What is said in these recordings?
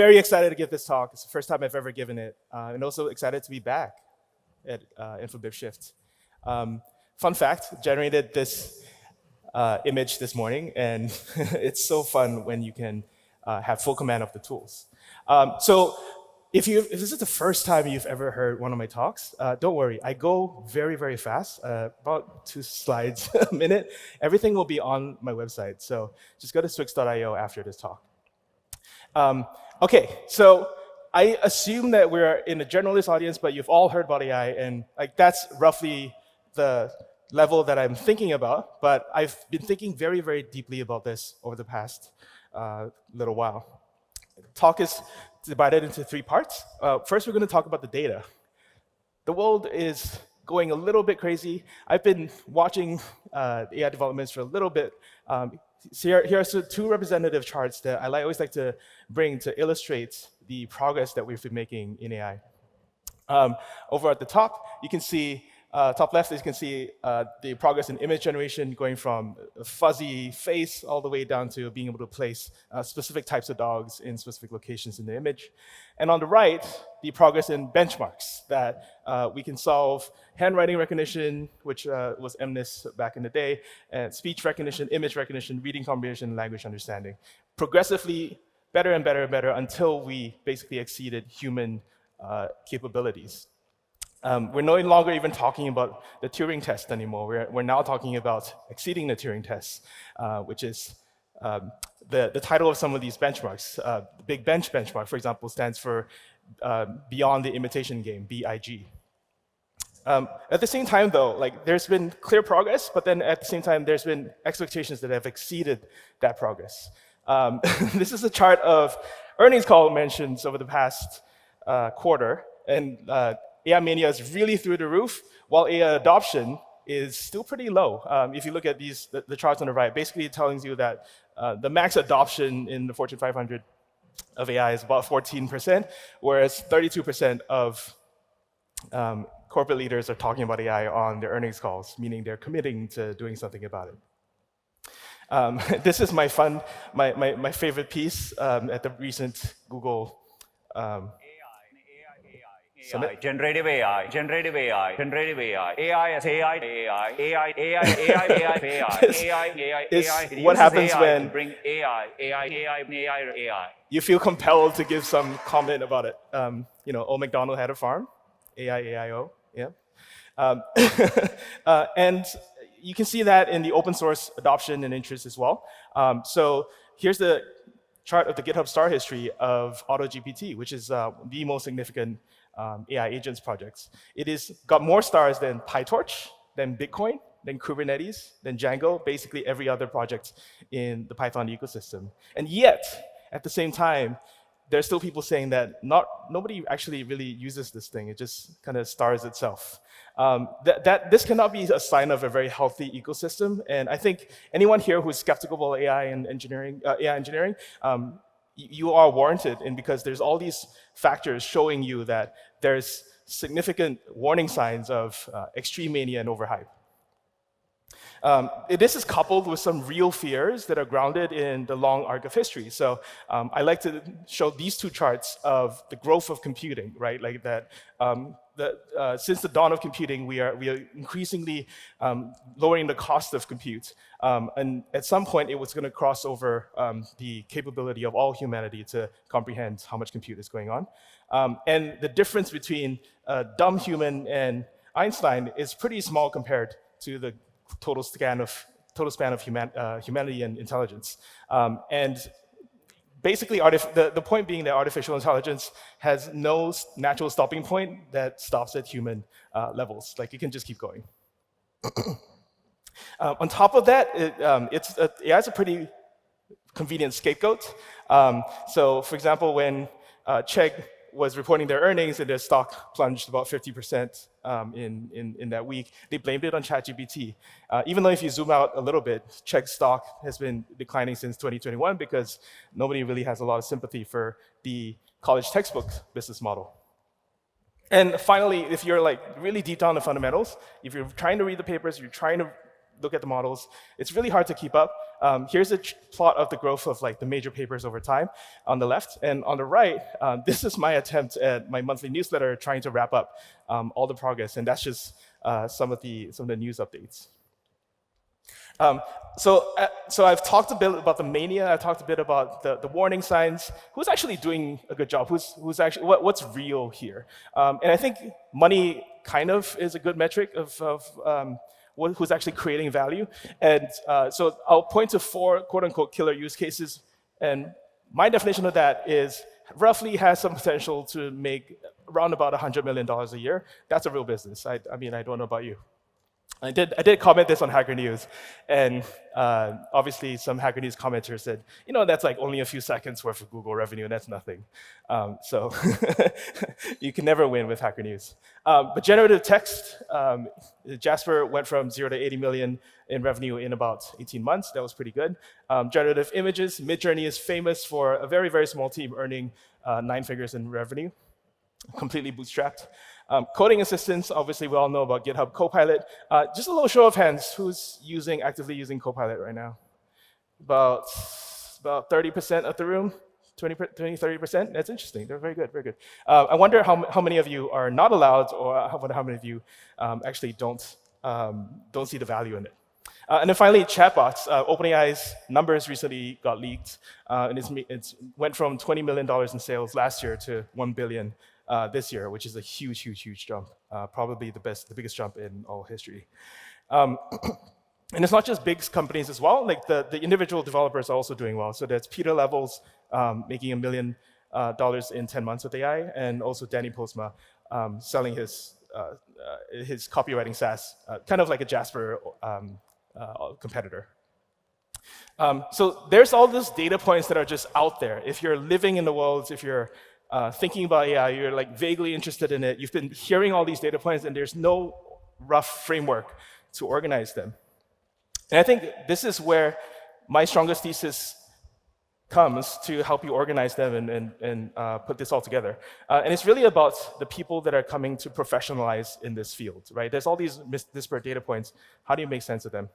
very excited to give this talk. It's the first time I've ever given it, and also excited to be back at Infobip Shift. Fun fact, generated this image this morning, and it's so fun when you can have full command of the tools. So if this is the first time you've ever heard one of my talks, don't worry. I go very, very fast, about 2 slides a minute. Everything will be on my website, so just go to swix.io after this talk. Okay, so I assume that we're in a generalist audience, but you've all heard about AI, and that's roughly the level that I'm thinking about. But I've been thinking very, very deeply about this over the past little while. The talk is divided into 3 parts. First, we're going to talk about the data. The world is going a little bit crazy. I've been watching AI developments for a little bit. So here are 2 representative charts that I always like to bring to illustrate the progress that we've been making in AI. Over at the top, you can see, top left, you can see the progress in image generation going from a fuzzy face all the way down to being able to place specific types of dogs in specific locations in the image. And on the right, the progress in benchmarks that we can solve handwriting recognition, which was MNIST back in the day, and speech recognition, image recognition, reading comprehension, language understanding. Progressively better and better and better until we basically exceeded human capabilities. We're no longer even talking about the Turing test anymore. We're now talking about exceeding the Turing test, which is the title of some of these benchmarks. The Big Bench benchmark, for example, stands for Beyond the Imitation Game, BIG. At the same time, though, there's been clear progress, but then at the same time, there's been expectations that have exceeded that progress. This is a chart of earnings call mentions over the past quarter, and AI mania is really through the roof, while AI adoption is still pretty low. If you look at the charts on the right, basically it tells you that the max adoption in the Fortune 500 of AI is about 14%, whereas 32% of corporate leaders are talking about AI on their earnings calls, meaning they're committing to doing something about it. This is my favorite piece at the recent Google Summit. Generative AI, generative AI, generative AI, AI as AI, AI, AI, AI, AI, AI, AI. What happens when bring AI, AI. You feel compelled to give some comment about it. Old MacDonald had a farm, AI, AIO, yeah. And you can see that in the open source adoption and interest as well. So here's the chart of the GitHub star history of AutoGPT, which is the most significant AI agents projects. It has got more stars than PyTorch, than Bitcoin, than Kubernetes, than Django, basically every other project in the Python ecosystem. And yet, at the same time, there's still people saying that nobody actually really uses this thing. It just kind of stars itself. This cannot be a sign of a very healthy ecosystem. And I think anyone here who's skeptical about AI engineering, you are warranted, and because there's all these factors showing you that there's significant warning signs of extreme mania and overhype. This is coupled with some real fears that are grounded in the long arc of history. So I like to show these 2 charts of the growth of computing, right? Like that. Since the dawn of computing, we are increasingly lowering the cost of compute. And at some point, it was going to cross over the capability of all humanity to comprehend how much compute is going on. And the difference between a dumb human and Einstein is pretty small compared to the total span of humanity and intelligence. And basically, the point being that artificial intelligence has no natural stopping point that stops at human levels. Like, it can just keep going. On top of that, it has a pretty convenient scapegoat. So, for example, when Chegg was reporting their earnings and their stock plunged about 50% in that week, they blamed it on ChatGPT. Even though if you zoom out a little bit, Chegg's stock has been declining since 2021 because nobody really has a lot of sympathy for the college textbook business model. And finally, if you're really deep down the fundamentals, if you're trying to read the papers, you're trying to look at the models. It's really hard to keep up. Here's a plot of the growth of like the major papers over time on the left, and on the right, this is my attempt at my monthly newsletter trying to wrap up all the progress, and that's just some of the news updates. So I've talked a bit about the mania. I've talked a bit about the warning signs. Who's actually doing a good job? Who's actually what's real here? And I think money kind of is a good metric of who's actually creating value. And so I'll point to 4 quote-unquote killer use cases. And my definition of that is roughly has some potential to make around about $100 million a year. That's a real business. I mean, I don't know about you. I did comment this on Hacker News, and obviously some Hacker News commenters said, that's like only a few seconds worth of Google revenue, and that's nothing. So you can never win with Hacker News. But generative text, Jasper went from 0 to 80 million in revenue in about 18 months. That was pretty good. Generative images, Midjourney is famous for a very, very small team earning 9 figures in revenue, completely bootstrapped. Coding assistants, obviously we all know about GitHub Copilot. Just a little show of hands, who's actively using Copilot right now? About 30% of the room, 20, 30%? That's interesting, they're very good, very good. I wonder how many of you are not allowed, or I wonder how many of you actually don't see the value in it. And then finally, chatbots. OpenAI's numbers recently got leaked, and it went from $20 million in sales last year to $1 billion this year, which is a huge, huge, huge jump. Probably the biggest jump in all history. And it's not just big companies as well. Like the individual developers are also doing well. So there's Peter Levels making $1 million in 10 months with AI, and also Danny Postma selling his copywriting SaaS, kind of like a Jasper competitor. So there's all these data points that are just out there. If you're living in the world, if you're thinking about AI, you're like vaguely interested in it, you've been hearing all these data points, and there's no rough framework to organize them. And I think this is where my strongest thesis comes to help you organize them and put this all together. And it's really about the people that are coming to professionalize in this field, right? There's all these disparate data points. How do you make sense of them?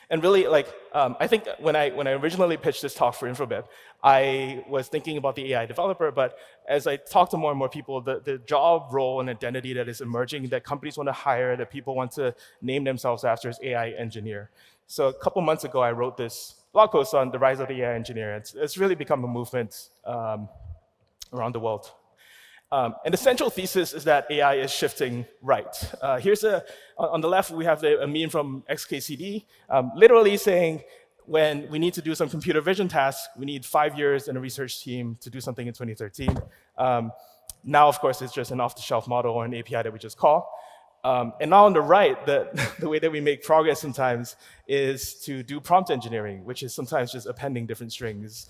And really, I think when I originally pitched this talk for Infobip, I was thinking about the AI developer, but as I talk to more and more people, the job role and identity that is emerging, that companies want to hire, that people want to name themselves after, is AI engineer. So a couple months ago, I wrote this blog post on the rise of the AI engineer. It's really become a movement around the world. And the central thesis is that AI is shifting right. On the left, we have a meme from XKCD, literally saying when we need to do some computer vision tasks, we need 5 years and a research team to do something in 2013. Now, of course, it's just an off-the-shelf model or an API that we just call. And now on the right, the way that we make progress sometimes is to do prompt engineering, which is sometimes just appending different strings.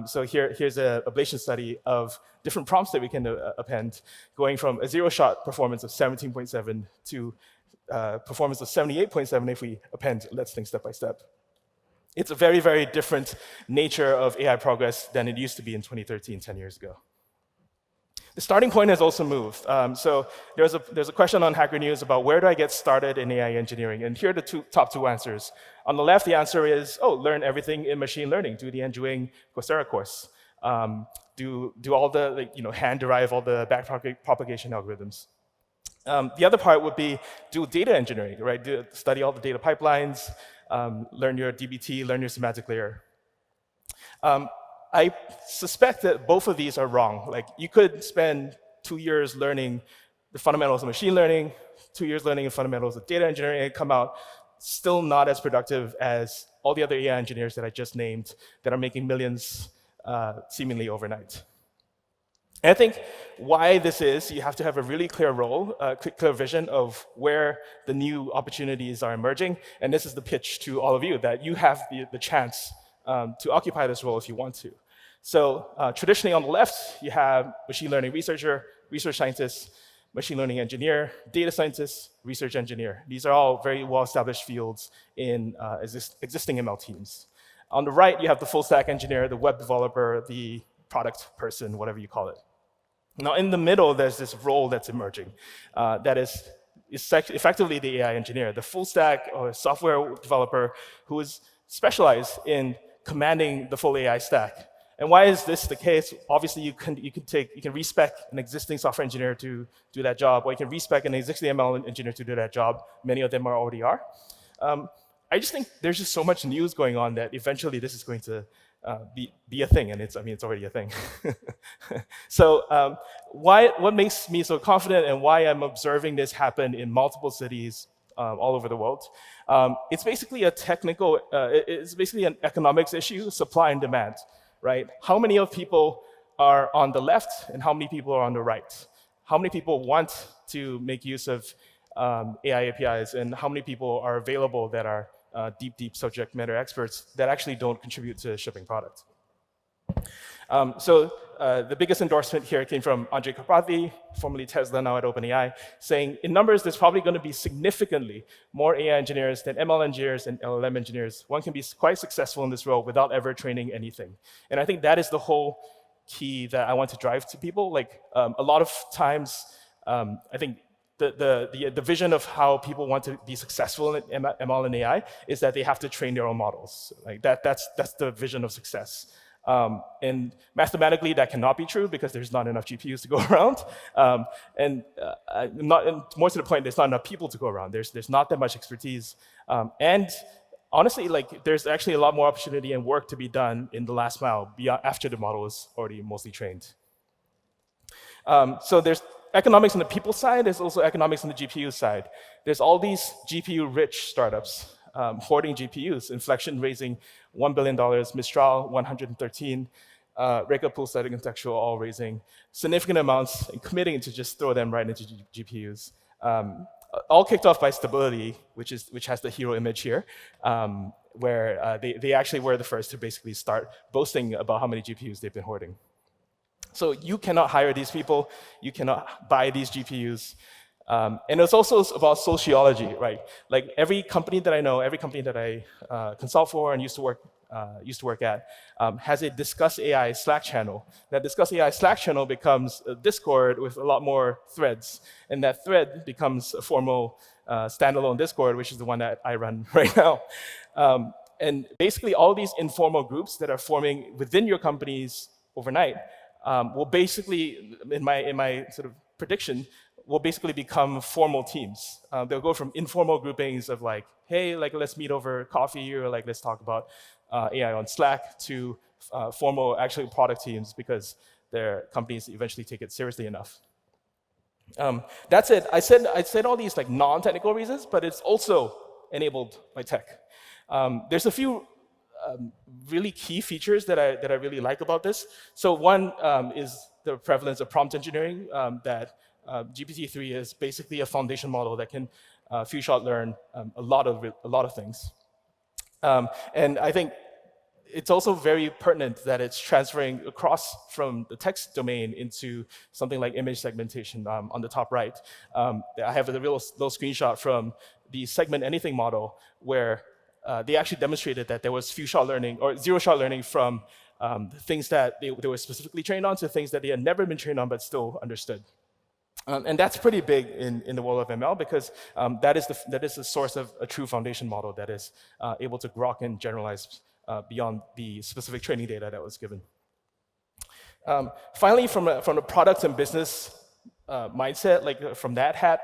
So here's an ablation study of different prompts that we can append, going from a zero-shot performance of 17.7 to performance of 78.7 if we append Let's Think Step by Step. It's a very, very different nature of AI progress than it used to be in 2013, 10 years ago. The starting point has also moved. So there's a question on Hacker News about where do I get started in AI engineering? And here are the top two answers. On the left, the answer is, learn everything in machine learning. Do the Njuing Coursera course. Do all the, hand derive all the backpropagation algorithms. The other part would be do data engineering, right? Study all the data pipelines, learn your DBT, learn your semantic layer. I suspect that both of these are wrong. Like, you could spend 2 years learning the fundamentals of machine learning, 2 years learning the fundamentals of data engineering, and come out still not as productive as all the other AI engineers that I just named that are making millions seemingly overnight. And I think why this is, you have to have a really clear role, clear vision of where the new opportunities are emerging. And this is the pitch to all of you, that you have the chance to occupy this role if you want to. So traditionally on the left, you have machine learning researcher, research scientist, machine learning engineer, data scientist, research engineer. These are all very well-established fields in existing ML teams. On the right, you have the full stack engineer, the web developer, the product person, whatever you call it. Now in the middle, there's this role that's emerging that is is effectively the AI engineer, the full stack or software developer who is specialized in commanding the full AI stack. And why is this the case? Obviously, you can respec an existing software engineer to do that job, or you can respec an existing ML engineer to do that job. Many of them already are. I just think there's just so much news going on that eventually this is going to be a thing, and it's already a thing. So what makes me so confident, and why I'm observing this happen in multiple cities all over the world? It's basically a technical, it's basically an economics issue, supply and demand. Right? How many of people are on the left and how many people are on the right? How many people want to make use of AI APIs, and how many people are available that are deep subject matter experts that actually don't contribute to shipping product? So the biggest endorsement here came from Andrej Karpathy, formerly Tesla, now at OpenAI, saying in numbers, there's probably going to be significantly more AI engineers than ML engineers and LLM engineers. One can be quite successful in this role without ever training anything. And I think that is the whole key that I want to drive to people. Like a lot of times, I think the vision of how people want to be successful in ML and AI is that they have to train their own models. Like that's the vision of success. And mathematically, that cannot be true because there's not enough GPUs to go around. And more to the point, there's not enough people to go around. There's not that much expertise. And honestly, like there's actually a lot more opportunity and work to be done in the last mile after the model is already mostly trained. So there's economics on the people side. There's also economics on the GPU side. There's all these GPU-rich startups hoarding GPUs. Inflection raising $1 billion, Mistral 113, Reka Poolside and Contextual all raising significant amounts and committing to just throw them right into GPUs. All kicked off by Stability, which has the hero image here, where they actually were the first to basically start boasting about how many GPUs they've been hoarding. So you cannot hire these people. You cannot buy these GPUs. And it's also about sociology, right? Like every company that I know, every company that I consult for and used to work at, has a Discuss AI Slack channel. That Discuss AI Slack channel becomes a Discord with a lot more threads, and that thread becomes a formal standalone Discord, which is the one that I run right now. And basically, all these informal groups that are forming within your companies overnight will basically, in my sort of prediction, will basically become formal teams. They'll go from informal groupings of like, hey, like let's meet over coffee, or like let's talk about AI on Slack, to formal actually product teams because their companies eventually take it seriously enough. That's it. I said all these like non-technical reasons, but it's also enabled by tech. There's a few really key features that I really like about this. So one is the prevalence of prompt engineering, that GPT-3 is basically a foundation model that can few-shot learn a lot of things. And I think it's also very pertinent that it's transferring across from the text domain into something like image segmentation on the top right. I have a little screenshot from the segment anything model where they actually demonstrated that there was few-shot learning or zero-shot learning from things that they were specifically trained on to things that they had never been trained on but still understood. And that's pretty big in the world of ML because that is the source of a true foundation model that is able to grok and generalize beyond the specific training data that was given. Finally, from a product and business mindset, like from that hat,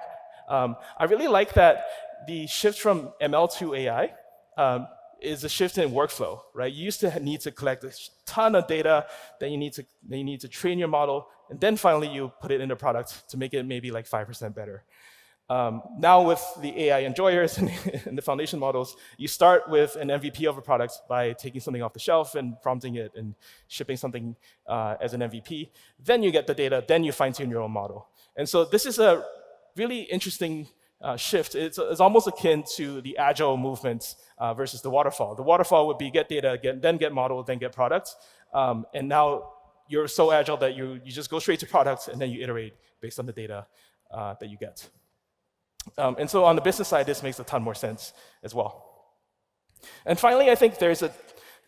I really like that the shift from ML to AI is a shift in workflow, right? You used to need to collect a ton of data, then you need to train your model, and then finally you put it in the product to make it maybe like 5% better. Now with the AI enjoyers and the foundation models, you start with an MVP of a product by taking something off the shelf and prompting it and shipping something as an MVP. Then you get the data, then you fine-tune your own model. And so this is a really interesting shift. It's almost akin to the agile movement versus the waterfall. The waterfall would be get data, then get model, then get product. And now you're so agile that you just go straight to products and then you iterate based on the data that you get. And so on the business side, this makes a ton more sense as well. And finally, I think there's a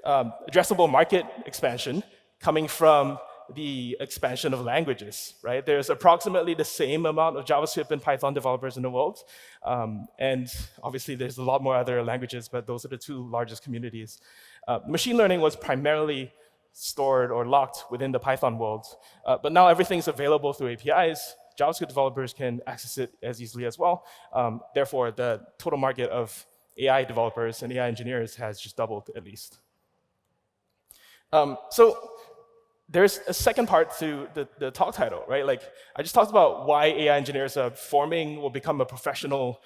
addressable market expansion coming from the expansion of languages, right? There's approximately the same amount of JavaScript and Python developers in the world. And obviously, there's a lot more other languages, but those are the two largest communities. Machine learning was primarily stored or locked within the Python world. But now everything's available through APIs. JavaScript developers can access it as easily as well. Therefore, the total market of AI developers and AI engineers has just doubled at least. So there's a second part to the talk title, right? Like I just talked about why AI engineers are forming, will become a professional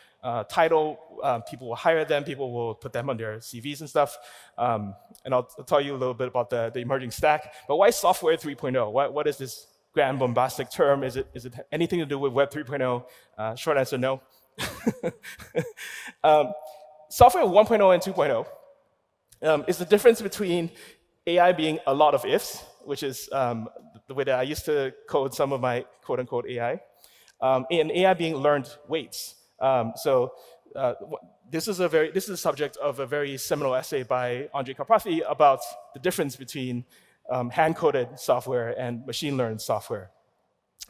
title. People will hire them, people will put them on their CVs and stuff. And I'll tell you a little bit about the emerging stack. But why software 3.0? What is this grand bombastic term? Is it anything to do with Web 3.0? Short answer, no. Software 1.0 and 2.0 is the difference between AI being a lot of ifs, which is the way that I used to code some of my quote-unquote AI, and AI being learned weights. This is the subject of a very seminal essay by Andrej Karpathy about the difference between hand-coded software and machine-learned software.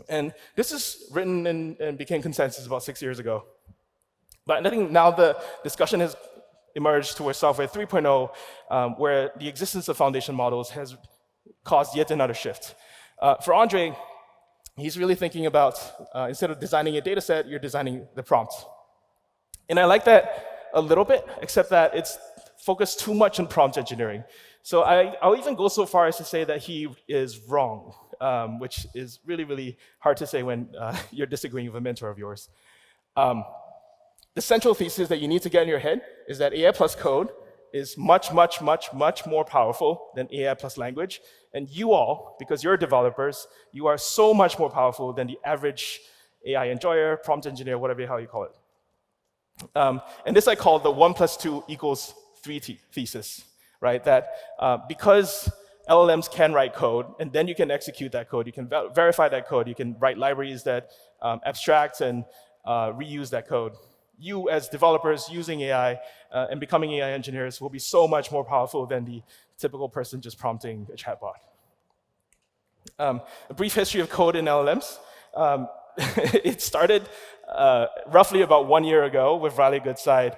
And this is written and became consensus about 6 years ago. But I think now the discussion has emerged towards software 3.0, where the existence of foundation models has caused yet another shift. For Andrej, he's really thinking about, instead of designing a data set, you're designing the prompt. And I like that a little bit, except that it's focused too much on prompt engineering. So I'll even go so far as to say that he is wrong, which is really, really hard to say when you're disagreeing with a mentor of yours. The central thesis that you need to get in your head is that AI plus code is much, much, much, much more powerful than AI plus language. And you all, because you're developers, you are so much more powerful than the average AI enjoyer, prompt engineer, whatever the hell you call it. And this I call the 1 + 2 = 3 thesis, right? That because LLMs can write code, and then you can execute that code, you can verify that code, you can write libraries that abstract and reuse that code. You, as developers using AI and becoming AI engineers, will be so much more powerful than the typical person just prompting a chatbot. A brief history of code in LLMs. It started roughly about 1 year ago with Riley Goodside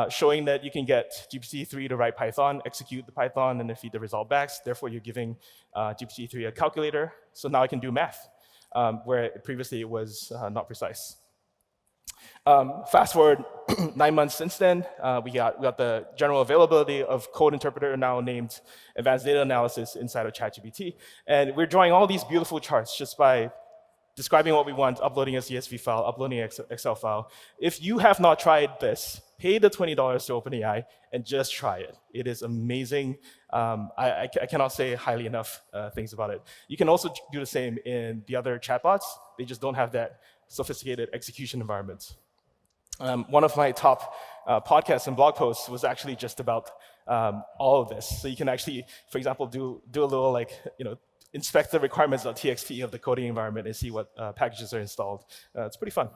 showing that you can get GPT-3 to write Python, execute the Python, and then feed the result back. Therefore, you're giving GPT-3 a calculator. So now I can do math, where previously it was not precise. Fast forward 9 months since then, we got the general availability of code interpreter, now named Advanced Data Analysis, inside of ChatGPT. And we're drawing all these beautiful charts just by describing what we want, uploading a CSV file, uploading an Excel file. If you have not tried this, pay the $20 to OpenAI and just try it. It is amazing. I cannot say highly enough things about it. You can also do the same in the other chatbots. They just don't have that sophisticated execution environment. One of my top podcasts and blog posts was actually just about all of this. So you can actually, for example, do a little inspect the requirements.txt of the coding environment and see what packages are installed. It's pretty fun.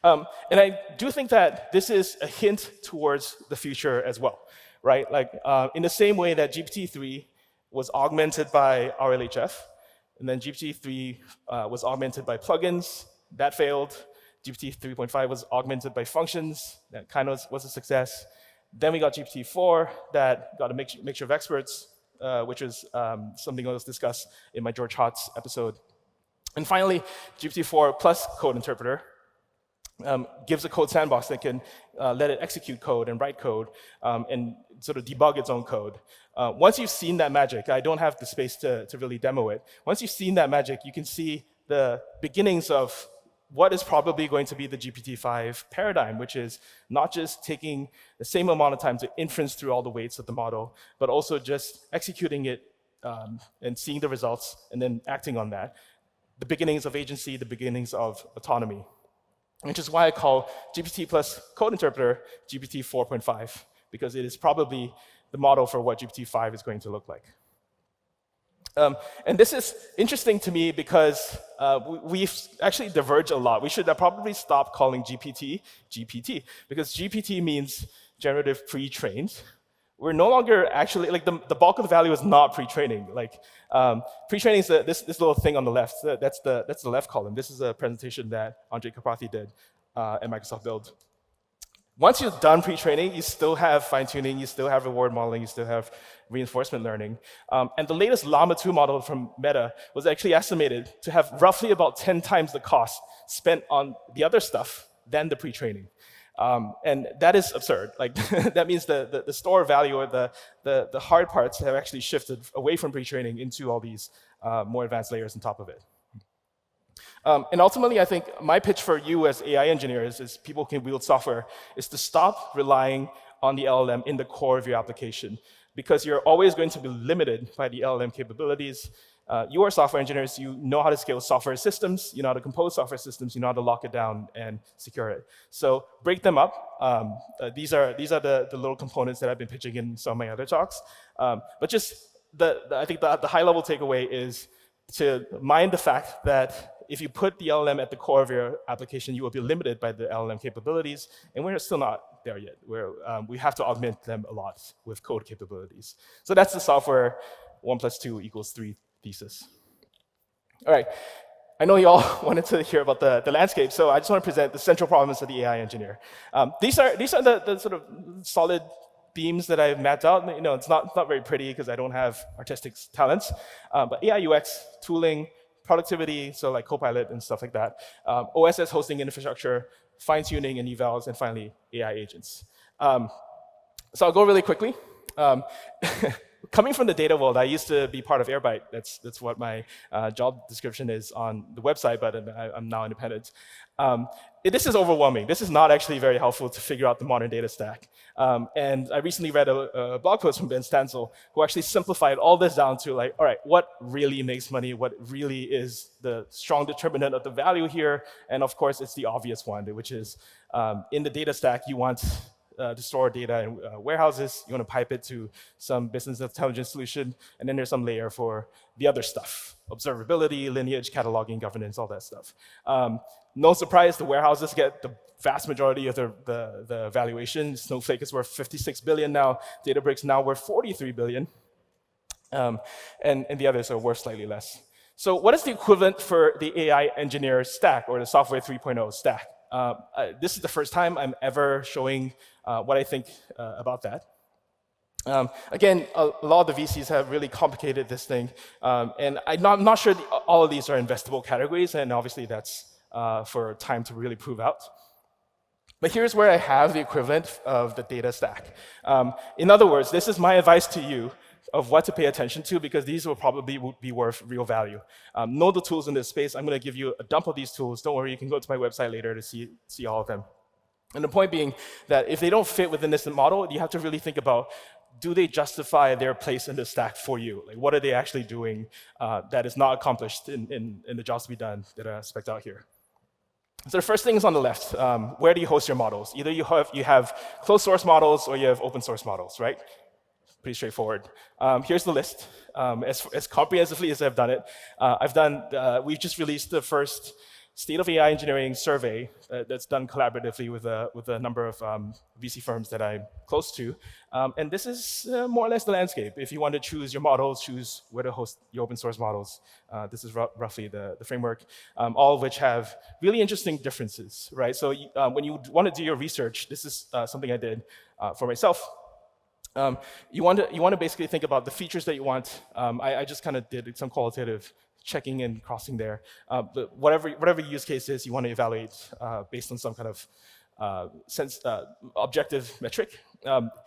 And I do think that this is a hint towards the future as well, right? Like in the same way that GPT-3 was augmented by RLHF, and then GPT-3 was augmented by plugins, that failed. GPT 3.5 was augmented by functions. That kind of was a success. Then we got GPT-4 that got a mixture of experts, which is something I was discussed in my George Hotz episode. And finally, GPT-4 plus code interpreter gives a code sandbox that can let it execute code and write code and sort of debug its own code. Once you've seen that magic, I don't have the space to really demo it. Once you've seen that magic, you can see the beginnings of what is probably going to be the GPT-5 paradigm, which is not just taking the same amount of time to inference through all the weights of the model, but also just executing it and seeing the results and then acting on that. The beginnings of agency, the beginnings of autonomy, which is why I call GPT plus code interpreter GPT 4.5, because it is probably the model for what GPT-5 is going to look like. And this is interesting to me because we've actually diverged a lot. We should probably stop calling GPT, GPT, because GPT means generative pre-trained, we're no longer actually, like the bulk of the value is not pre-training. Like pre-training is this little thing on the left. That's the left column. This is a presentation that Andre Kapathi did at Microsoft Build. Once you're done pre-training, you still have fine-tuning, you still have reward modeling, you still have reinforcement learning. And the latest Llama 2 model from Meta was actually estimated to have roughly about 10 times the cost spent on the other stuff than the pre-training. And that is absurd. Like that means the store value or the hard parts have actually shifted away from pre-training into all these more advanced layers on top of it. And ultimately, I think my pitch for you as AI engineers, as people who can build software, is to stop relying on the LLM in the core of your application, because you're always going to be limited by the LLM capabilities. You are software engineers, you know how to scale software systems, you know how to compose software systems, you know how to lock it down and secure it. So break them up. These are the little components that I've been pitching in some of my other talks. But just I think the high level takeaway is to mind the fact that if you put the LLM at the core of your application, you will be limited by the LLM capabilities, and we're still not there yet. We have to augment them a lot with code capabilities. So that's the software 1 + 2 = 3 thesis. All right, I know you all wanted to hear about the landscape, so I just want to present the central problems of the AI engineer. These are the sort of solid themes that I've mapped out. You know, it's not very pretty because I don't have artistic talents, but AI UX, tooling, productivity, so like Copilot and stuff like that, OSS hosting infrastructure, fine-tuning and evals, and finally, AI agents. So I'll go really quickly. Coming from the data world, I used to be part of Airbyte. That's what my job description is on the website, but I'm now independent. This is overwhelming. This is not actually very helpful to figure out the modern data stack. And I recently read a blog post from Ben Stansel, who actually simplified all this down to like, all right, what really makes money? What really is the strong determinant of the value here? And of course, it's the obvious one, which is in the data stack, you want to store data in warehouses. You want to pipe it to some business intelligence solution. And then there's some layer for the other stuff: observability, lineage, cataloging, governance, all that stuff. No surprise, the warehouses get the vast majority of the valuation. Snowflake is worth 56 billion now. Databricks now worth 43 billion. And the others are worth slightly less. So what is the equivalent for the AI engineer stack, or the software 3.0 stack? This is the first time I'm ever showing what I think about that. Again, a lot of the VCs have really complicated this thing, and I'm not sure all of these are investable categories, and obviously that's for time to really prove out. But here's where I have the equivalent of the data stack. In other words, this is my advice to you of what to pay attention to, because these will probably be worth real value. Know the tools in this space. I'm going to give you a dump of these tools. Don't worry, you can go to my website later to see all of them. And the point being that if they don't fit within this model, you have to really think about, do they justify their place in the stack for you? Like, what are they actually doing that is not accomplished in the jobs to be done that are spec'd out here? So the first thing is on the left. Where do you host your models? Either you have closed source models or you have open source models, right? Pretty straightforward. Here's the list. As comprehensively as I've done it, we've just released the first State of AI Engineering survey that's done collaboratively with a number of VC firms that I'm close to. And this is more or less the landscape. If you want to choose your models, choose where to host your open source models. This is roughly the framework, all of which have really interesting differences, right? So when you want to do your research, this is something I did for myself. You want to basically think about the features that you want. I just kind of did some qualitative checking and crossing there. But whatever use case is, you want to evaluate based on some kind of objective metric.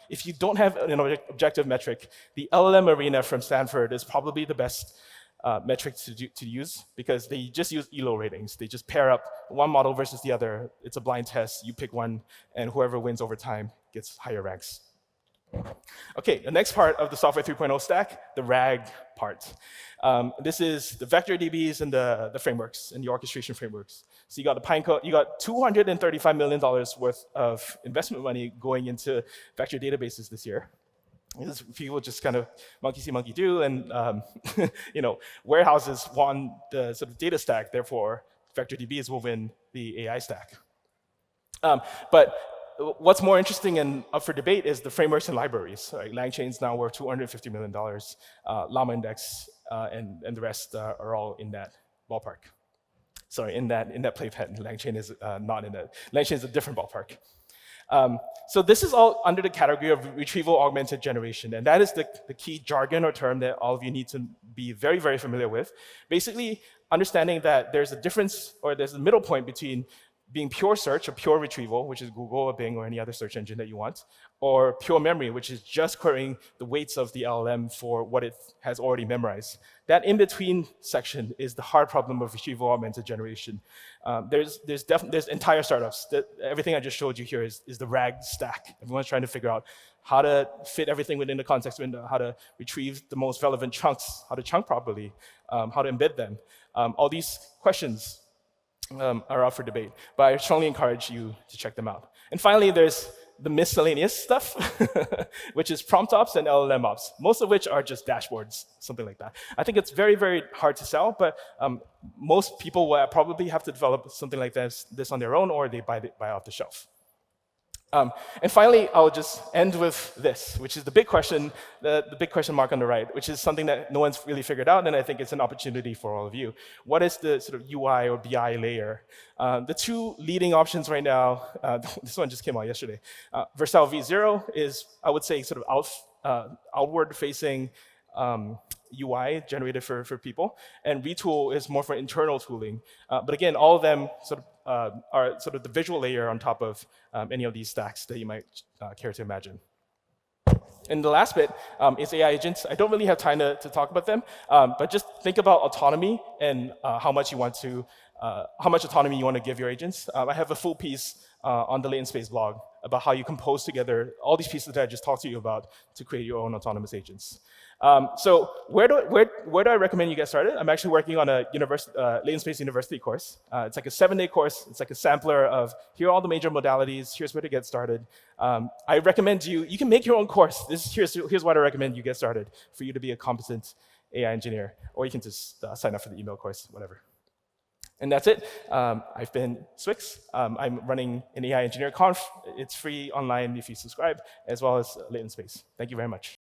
If you don't have an objective metric, the LLM Arena from Stanford is probably the best metric to use, because they just use ELO ratings. They just pair up one model versus the other. It's a blind test. You pick one, and whoever wins over time gets higher ranks. Okay, the next part of the software 3.0 stack, the RAG part. This is the vector DBs and the frameworks and the orchestration frameworks. So you got the Pinecone, you got $235 million worth of investment money going into vector databases this year. People just kind of monkey see, monkey do, and warehouses want the sort of data stack. Therefore, vector DBs will win the AI stack. But what's more interesting and up for debate is the frameworks and libraries. Right? LangChain's now worth $250 million. Llama Index and the rest are all in that ballpark. Sorry, in that playpen. LangChain is not in that. LangChain is a different ballpark. So this is all under the category of retrieval augmented generation, and that is the key jargon or term that all of you need to be very, very familiar with. Basically, understanding that there's a difference, or there's a middle point between being pure search or pure retrieval, which is Google or Bing or any other search engine that you want, or pure memory, which is just querying the weights of the LLM for what it has already memorized. That in-between section is the hard problem of retrieval augmented generation. There's entire startups. Everything I just showed you here is the RAG stack. Everyone's trying to figure out how to fit everything within the context window, how to retrieve the most relevant chunks, how to chunk properly, how to embed them. All these questions are up for debate, but I strongly encourage you to check them out. And finally, there's the miscellaneous stuff, which is prompt ops and LLM ops, most of which are just dashboards, something like that. I think it's very, very hard to sell, but most people will probably have to develop something like this on their own, or they buy off the shelf. And finally, I'll just end with this, which is the big question, the big question mark on the right, which is something that no one's really figured out, and I think it's an opportunity for all of you. What is the sort of UI or BI layer? The two leading options right now, this one just came out yesterday. Vercel V0 is, I would say, sort of outward-facing UI generated for people, and Retool is more for internal tooling. But again, all of them sort of are sort of the visual layer on top of any of these stacks that you might care to imagine. And the last bit is AI agents. I don't really have time to talk about them, but just think about autonomy and how much autonomy you want to give your agents. I have a full piece on the Latent Space blog about how you compose together all these pieces that I just talked to you about to create your own autonomous agents. So where do I recommend you get started? I'm actually working on a Latent Space University course. It's like a 7-day course. It's like a sampler of here are all the major modalities. Here's where to get started. I recommend you can make your own course. Here's what I recommend you get started for you to be a competent AI engineer. Or you can just sign up for the email course, whatever. And that's it. I've been Swix. I'm running an AI Engineer Conf. It's free online if you subscribe, as well as Latent Space. Thank you very much.